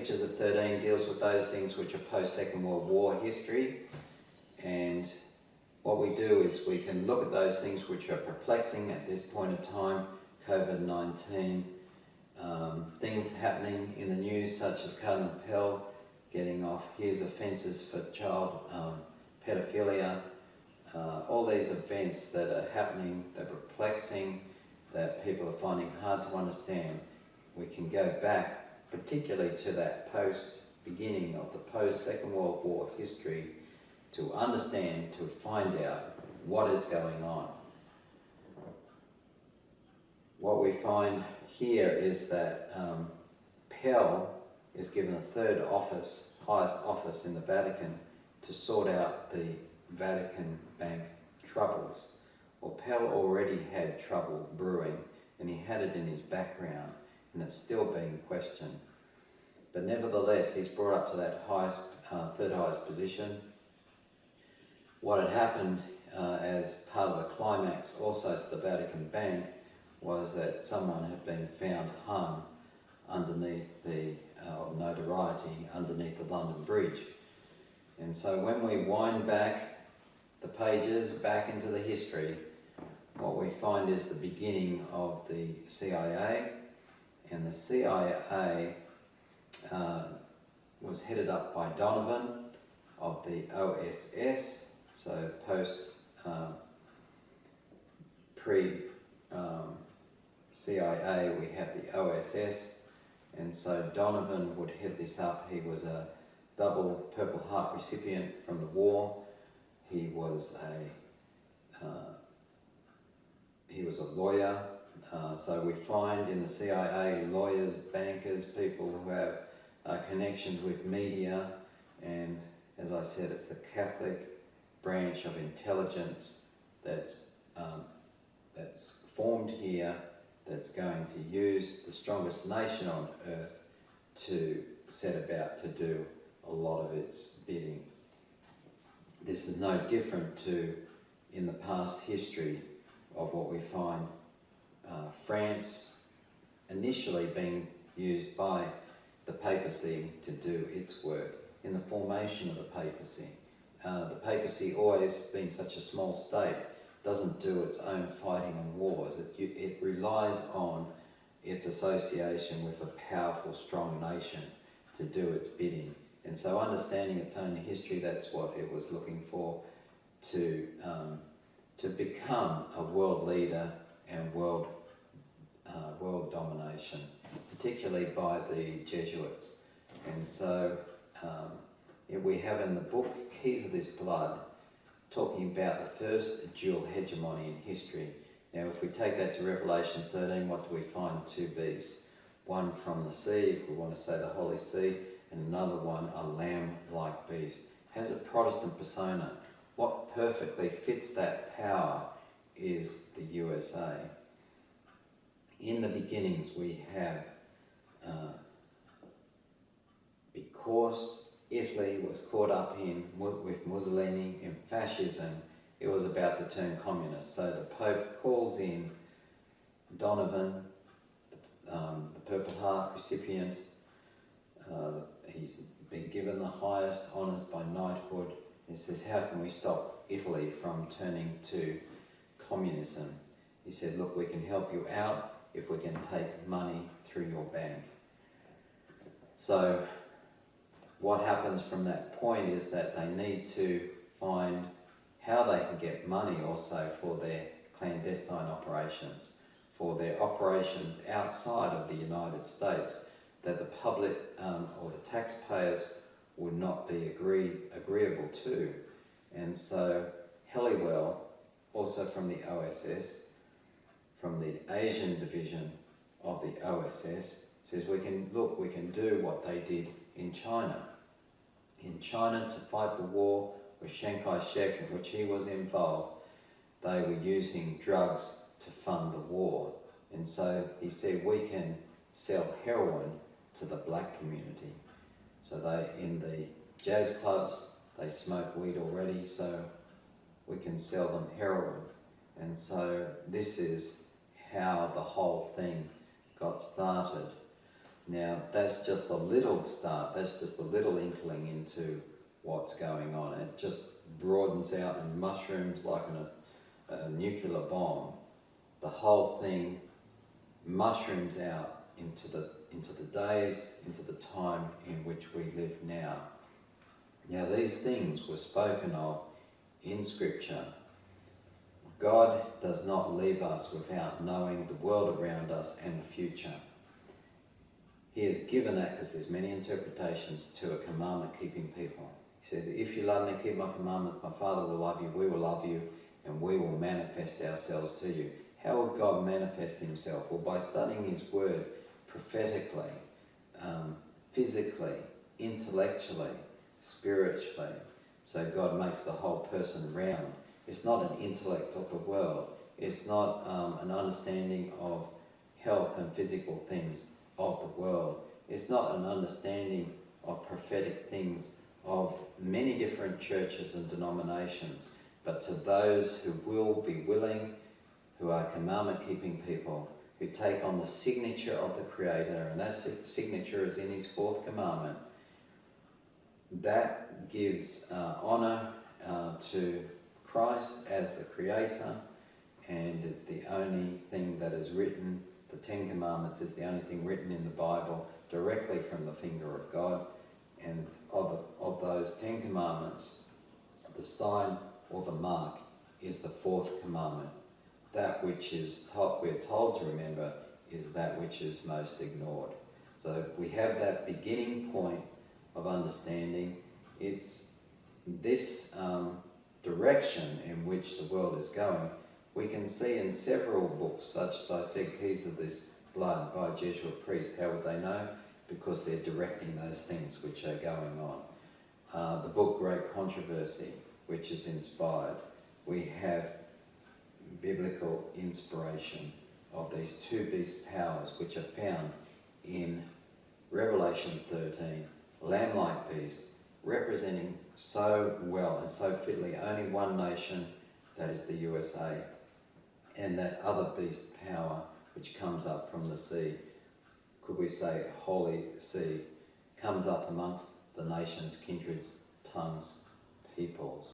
pictures at 13 deals with those things which are post-Second World War history, and what we do is we can look at those things which are perplexing at this point in time, COVID-19, things happening in the news such as Cardinal Pell getting off his offences for child pedophilia, all these events that are happening, that are perplexing, that people are finding hard to understand. We can go back particularly to that beginning of the post-Second World War history to understand, to find out what is going on. What we find here is that Pell is given a third office, highest office in the Vatican, to sort out the Vatican Bank troubles. Well, Pell already had trouble brewing, and he had it in his background, and it's still being questioned. But nevertheless, he's brought up to that highest, third highest position. What had happened as part of the climax also to the Vatican Bank was that someone had been found hung underneath the notoriety underneath the London Bridge. And so when we wind back the pages back into the history, what we find is the beginning of the CIA, and the CIA was headed up by Donovan of the OSS, so post pre-CIA we have the OSS, and so Donovan would head this up. He was a double Purple Heart recipient from the war. He was a lawyer, so we find in the CIA lawyers, bankers, people who have connections with media, and as I said, it's the Catholic branch of intelligence that's formed here, that's going to use the strongest nation on earth to set about to do a lot of its bidding. This is no different to in the past history of what we find France initially being used by the papacy to do its work in the formation of the papacy. The papacy, always been such a small state, doesn't do its own fighting and wars. It relies on its association with a powerful, strong nation to do its bidding. And so understanding its own history, that's what it was looking for, to become a world leader and world domination, particularly by the Jesuits. And so we have in the book Keys of This Blood talking about the first dual hegemony in history. Now if we take that to Revelation 13, what do we find? Two beasts. One from the sea, if we want to say the Holy See, and another one, a lamb-like beast. Has a Protestant persona. What perfectly fits that power is the USA. In the beginnings we have, because Italy was caught up with Mussolini in fascism, it was about to turn communist. So the Pope calls in Donovan, the Purple Heart recipient. He's been given the highest honours by knighthood. He says, how can we stop Italy from turning to communism? He said, look, we can help you out if we can take money through your bank. So what happens from that point is that they need to find how they can get money also for their clandestine operations, for their operations outside of the United States, that the public or the taxpayers would not be agreeable to. And so Helliwell, also from the OSS, from the Asian division of the OSS, says we can do what they did in China. In China, to fight the war with Chiang Kai-shek, in which he was involved, they were using drugs to fund the war. And so he said we can sell heroin to the black community. So in the jazz clubs, they smoke weed already, so we can sell them heroin. And so this is how the whole thing got started. Now that's just a little start, that's just a little inkling into what's going on. It just broadens out and mushrooms like a nuclear bomb. The whole thing mushrooms out into the days, into the time in which we live now. Now these things were spoken of in Scripture. God does not leave us without knowing the world around us and the future. He has given that, because there's many interpretations, to a commandment-keeping people. He says, if you love me, keep my commandments, my Father will love you, we will love you, and we will manifest ourselves to you. How would God manifest himself? Well, by studying his word prophetically, physically, intellectually, spiritually. So God makes the whole person round. It's not an intellect of the world. It's not an understanding of health and physical things of the world. It's not an understanding of prophetic things of many different churches and denominations, but to those who will be willing, who are commandment-keeping people, who take on the signature of the Creator, and that signature is in his fourth commandment. That gives honour to Christ as the Creator, and it's the only thing that is written. The Ten Commandments is the only thing written in the Bible directly from the finger of God. And of those 10 commandments, the sign or the mark is the fourth commandment. That which is we're told to remember is that which is most ignored. So we have that beginning point of understanding. It's this direction in which the world is going. We can see in several books, such as I said, Keys of This Blood by a Jesuit priest. How would they know? Because they're directing those things which are going on. The book Great Controversy, which is inspired. We have biblical inspiration of these two beast powers which are found in Revelation 13, lamb-like beast, representing so well and so fitly only one nation, that is the USA, and that other beast power which comes up from the sea, could we say Holy Sea, comes up amongst the nations, kindreds, tongues, peoples.